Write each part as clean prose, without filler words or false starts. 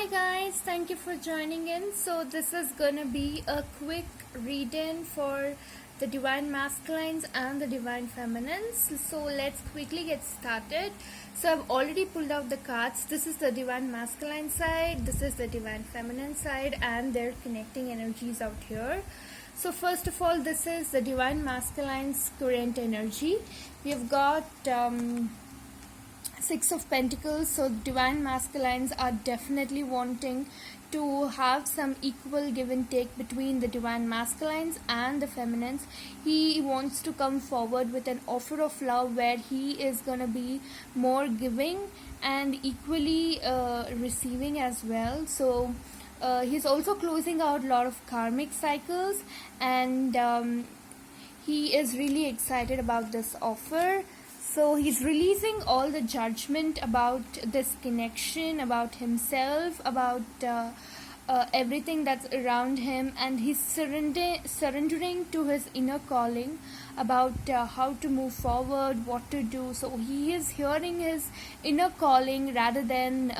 Hi guys, thank you for joining in. So this is gonna be a quick read-in for the Divine Masculines and the Divine Feminines. So let's quickly get started. So I've already pulled out the cards. This is the Divine Masculine side, this is the Divine Feminine side, and they're connecting energies out here. So first of all, this is the Divine Masculine's current energy. We've got Six of Pentacles. So Divine Masculines are definitely wanting to have some equal give and take between the Divine Masculines and the Feminines. He wants to come forward with an offer of love where he is gonna be more giving and equally receiving as well. So he's also closing out a lot of karmic cycles, and he is really excited about this offer. So he's releasing all the judgment about this connection, about himself, about everything that's around him, and he's surrendering to his inner calling about how to move forward, what to do. So he is hearing his inner calling rather than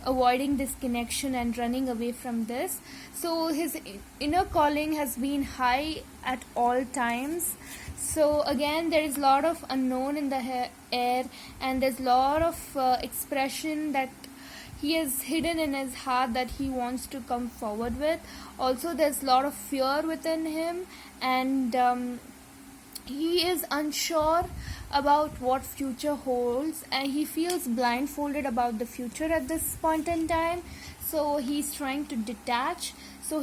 avoiding this connection and running away from this. So his inner calling has been high at all times. So again, there is a lot of unknown in the air, and there's a lot of expression that he has hidden in his heart that he wants to come forward with. Also, there's a lot of fear within him, and he is unsure about what future holds, and he feels blindfolded about the future at this point in time. So he's trying to detach. So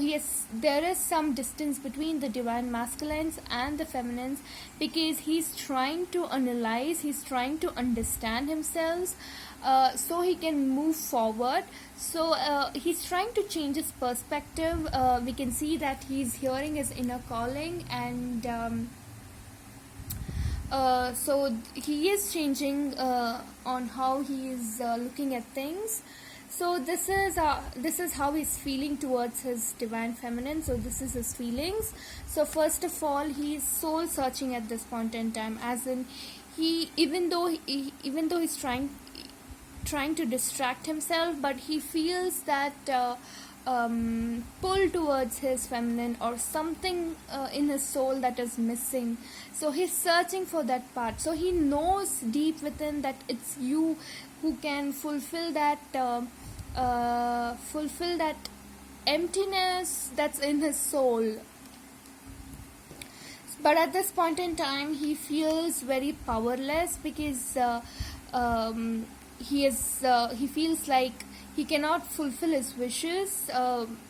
there is some distance between the Divine Masculines and the Feminines, because he's trying to analyze, he's trying to understand himself, so he can move forward. So he's trying to change his perspective. We can see that he's hearing his inner calling, and so he is changing on how he is looking at things. So this is how he's feeling towards his Divine Feminine. So this is his feelings. So first of all, he's soul searching at this point in time, as in even though he's trying to distract himself, but he feels that pull towards his feminine, or something in his soul that is missing. So he's searching for that part. So he knows deep within that it's you who can fulfill that emptiness that's in his soul. But at this point in time, he feels very powerless, because he feels like he cannot fulfill his wishes,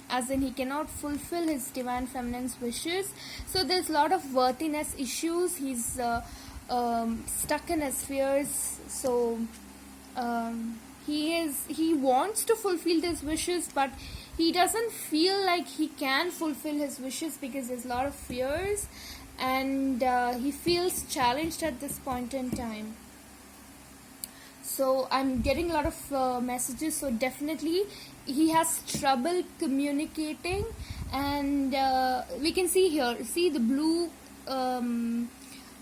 as in he cannot fulfill his Divine Feminine's wishes. So there's a lot of worthiness issues. He's stuck in his fears. So he wants to fulfill his wishes, but he doesn't feel like he can fulfill his wishes because there's a lot of fears, and he feels challenged at this point in time. So I'm getting a lot of messages. So definitely he has trouble communicating, and we can see here, see the blue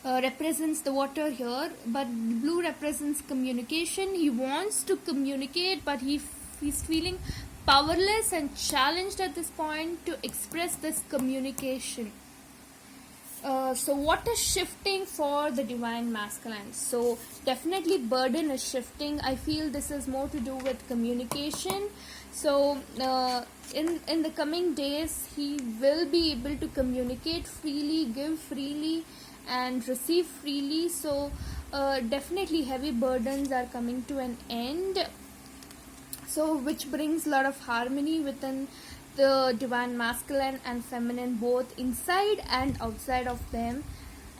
represents the water here, but blue represents communication. He wants to communicate, but he's feeling powerless and challenged at this point to express this communication. So what is shifting for the Divine Masculine? So definitely burden is shifting. I feel this is more to do with communication. So in the coming days, he will be able to communicate freely, give freely, and receive freely. So definitely heavy burdens are coming to an end, so which brings a lot of harmony within the Divine Masculine and Feminine, both inside and outside of them.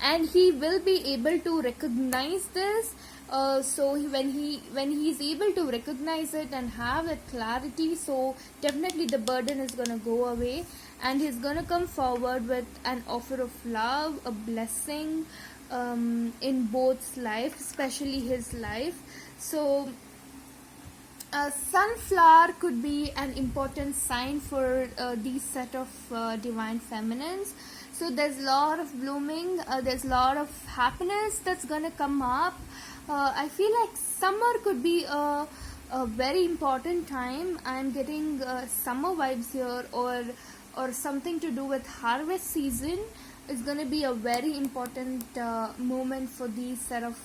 And he will be able to recognize this. So when he's able to recognize it and have that clarity, so definitely the burden is going to go away, and he's going to come forward with an offer of love, a blessing in both's life, especially his life. So sunflower could be an important sign for these set of Divine Feminines. So there's a lot of blooming, there's a lot of happiness that's gonna come up. I feel like summer could be a a very important time. I'm getting summer vibes here, or something to do with harvest season. Is going to be a very important moment for these set of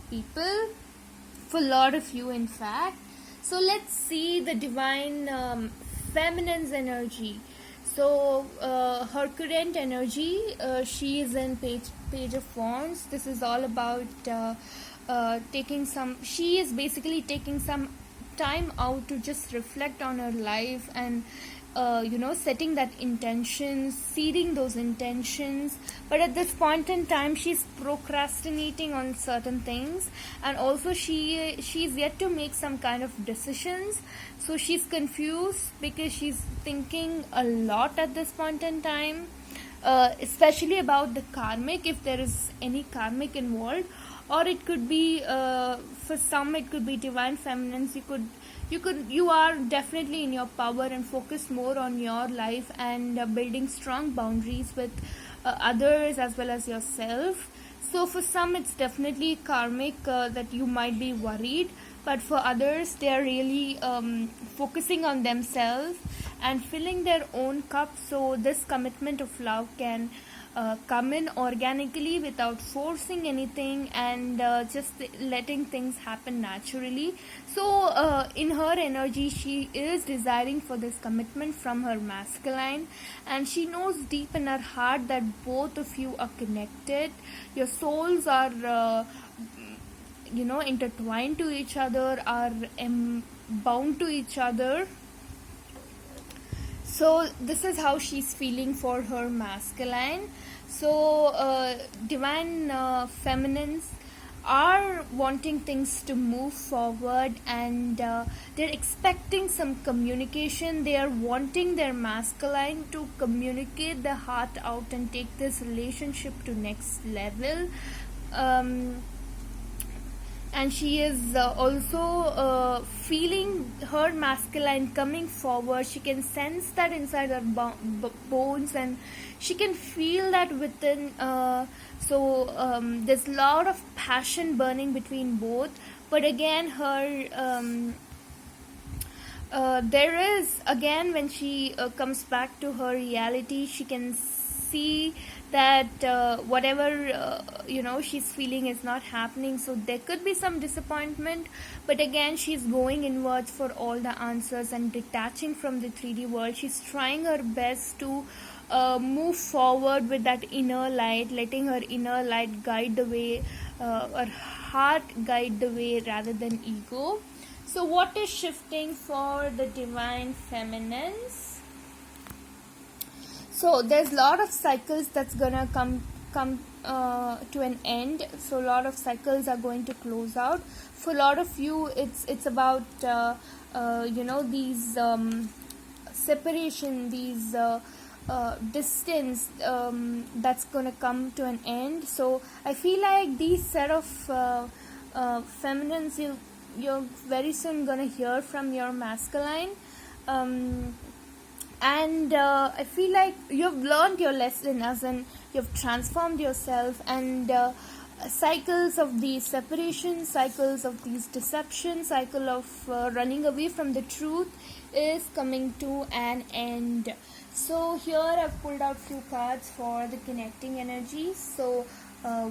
people, for a lot of you in fact. So let's see the divine feminine's energy. So her current energy, she is in page of wands. This is all about taking some, she is basically taking some time out to just reflect on her life, and setting that intentions, seeding those intentions. But at this point in time, she's procrastinating on certain things, and also she's yet to make some kind of decisions. So she's confused because she's thinking a lot at this point in time, especially about the karmic, if there is any karmic involved. Or it could be, for some it could be divine feminines. You are definitely in your power and focus more on your life, and building strong boundaries with others as well as yourself. So for some it's definitely karmic, that you might be worried, but for others they are really focusing on themselves and filling their own cup, so this commitment of love can come in organically without forcing anything, and just letting things happen naturally. So in her energy, she is desiring for this commitment from her masculine, and she knows deep in her heart that both of you are connected. Your souls are intertwined to each other, are bound to each other. So this is how she's feeling for her masculine. So divine feminines are wanting things to move forward, and they're expecting some communication. They are wanting their masculine to communicate their heart out and take this relationship to next level. And she is also feeling her masculine coming forward. She can sense that inside her bones, and she can feel that within. There's a lot of passion burning between both. But again, her there is, again, when she comes back to her reality, she can see that whatever she's feeling is not happening. So there could be some disappointment, but again, she's going inwards for all the answers and detaching from the 3D world. She's trying her best to move forward with that inner light, letting her inner light guide the way, her heart guide the way rather than ego. So what is shifting for the divine feminines? So there's a lot of cycles that's gonna come to an end. So a lot of cycles are going to close out. For a lot of you, it's about these separation, these distance, that's gonna come to an end. So I feel like these set of feminines, you're very soon gonna hear from your masculine. And I feel like you've learned your lesson, as in you've transformed yourself, and cycles of these separation, cycles of these deception, cycle of running away from the truth is coming to an end. So here I've pulled out few cards for the connecting energies. So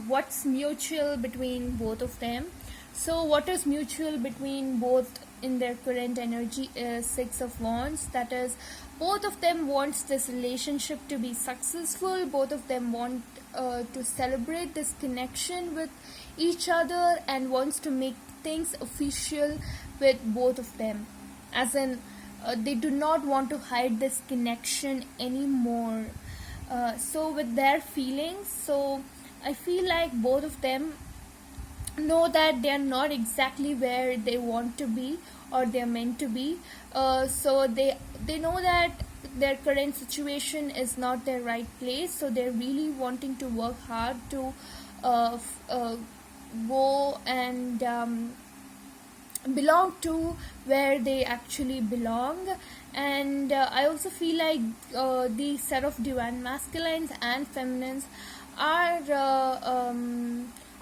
what's mutual between both of them? So what is mutual between both in their current energy is Six of Wands. That is, both of them wants this relationship to be successful. Both of them want to celebrate this connection with each other, and wants to make things official with both of them. As in, they do not want to hide this connection anymore. So with their feelings, so I feel like both of them know that they are not exactly where they want to be or they are meant to be. So they know that their current situation is not their right place. So they're really wanting to work hard to go and belong to where they actually belong. And I also feel like the set of divine masculines and feminines are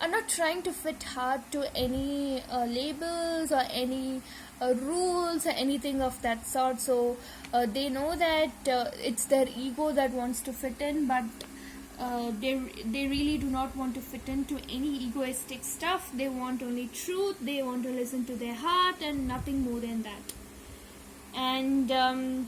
are not trying to fit hard to any labels or any rules or anything of that sort. So they know that it's their ego that wants to fit in, but they really do not want to fit into any egoistic stuff. They want only truth. They want to listen to their heart and nothing more than that. And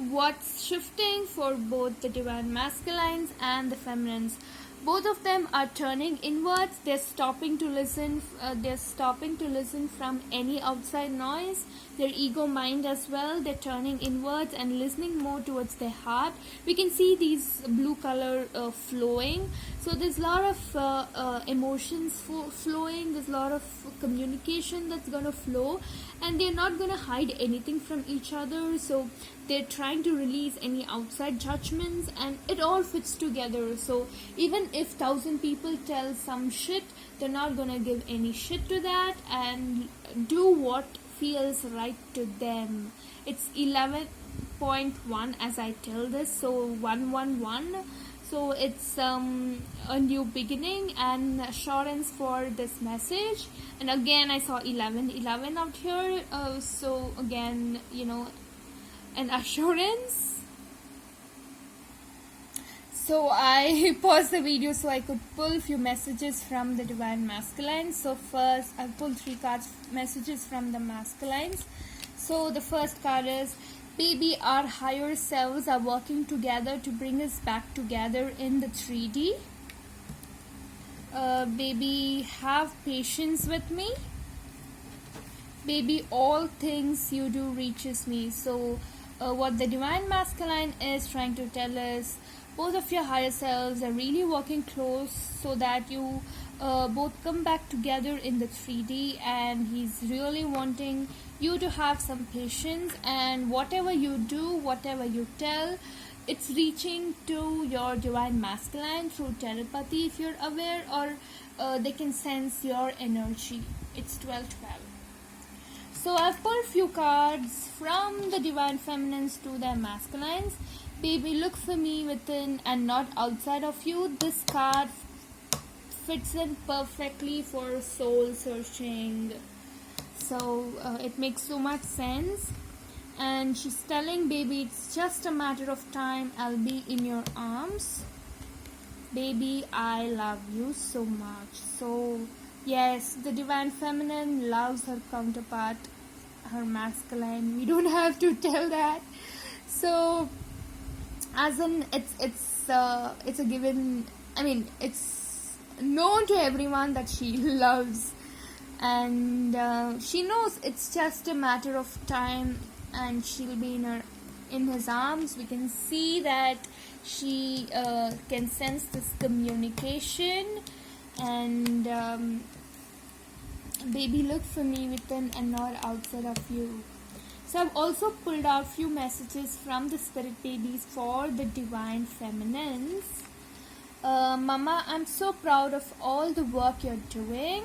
what's shifting for both the divine masculines and the feminines? Both of them are turning inwards. They're stopping to listen. They're stopping to listen from any outside noise. Their ego mind as well. They're turning inwards and listening more towards their heart. We can see these blue color flowing. So there's a lot of emotions flowing. There's a lot of communication that's gonna flow, and they're not gonna hide anything from each other. So they're trying to release any outside judgments, and it all fits together. So even if 1,000 people tell some shit, they're not gonna give any shit to that and do what feels right to them. It's 11.1 as I tell this, so 111. So it's a new beginning and assurance for this message. And again, I saw 11 out here. So again, an assurance. So I paused the video so I could pull a few messages from the divine masculines. So first I'll pull 3 cards messages from the masculines. So the first card is, baby, our higher selves are working together to bring us back together in the 3D. Baby, have patience with me. Baby, all things you do reaches me. So what the divine masculine is trying to tell us, both of your higher selves are really working close so that you both come back together in the 3D, and he's really wanting you to have some patience, and whatever you do, whatever you tell, it's reaching to your divine masculine through telepathy if you're aware, or they can sense your energy. It's 12-12. So I've pulled few cards from the divine feminines to their masculines. Baby, look for me within and not outside of you. This card fits in perfectly for soul searching. So it makes so much sense. And she's telling baby, it's just a matter of time. I'll be in your arms. Baby, I love you so much. So yes, the divine feminine loves her counterpart, her masculine. We don't have to tell that. So as in it's a given. I mean, it's known to everyone that she loves, and she knows it's just a matter of time, and she'll be in his arms. We can see that she can sense this communication. And baby, look for me within and not outside of you. So I've also pulled out few messages from the spirit babies for the divine feminines. Mama, I'm so proud of all the work you're doing.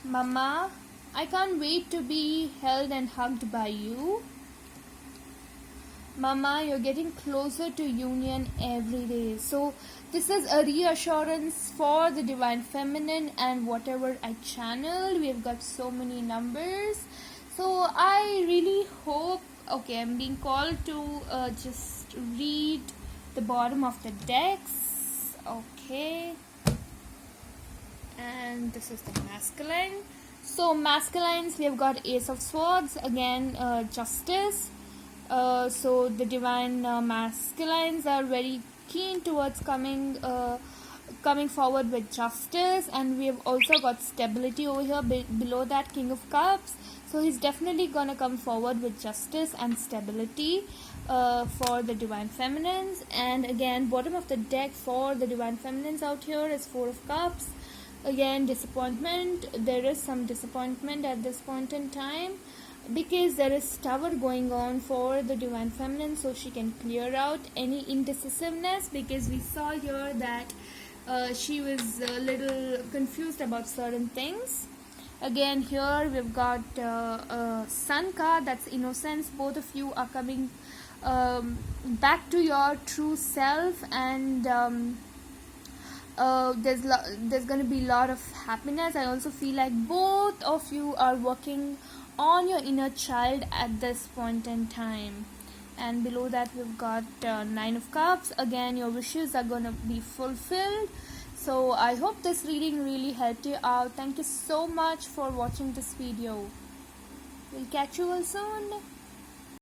Mama, I can't wait to be held and hugged by you. Mama, you're getting closer to union every day. So this is a reassurance for the divine feminine, and whatever I channeled, we've got so many numbers. So I really hope, okay, I'm being called to just read the bottom of the decks. Okay. And this is the masculine. So masculines, we have got Ace of Swords, again Justice. So the divine masculines are very keen towards coming forward with justice, and we have also got stability over here below that, King of Cups. So he's definitely gonna come forward with justice and stability for the divine feminines. And again, bottom of the deck for the divine feminines out here is Four of Cups. Again, disappointment. There is some disappointment at this point in time, because there is Tower going on for the divine feminine, so she can clear out any indecisiveness, because we saw here that she was a little confused about certain things. Again, here we've got Sun card, that's innocence. Both of you are coming back to your true self, and there's gonna be a lot of happiness. I also feel like both of you are working on your inner child at this point in time. And below that we've got Nine of Cups. Again, your wishes are gonna be fulfilled. So I hope this reading really helped you out. Thank you so much for watching this video. We'll catch you all soon.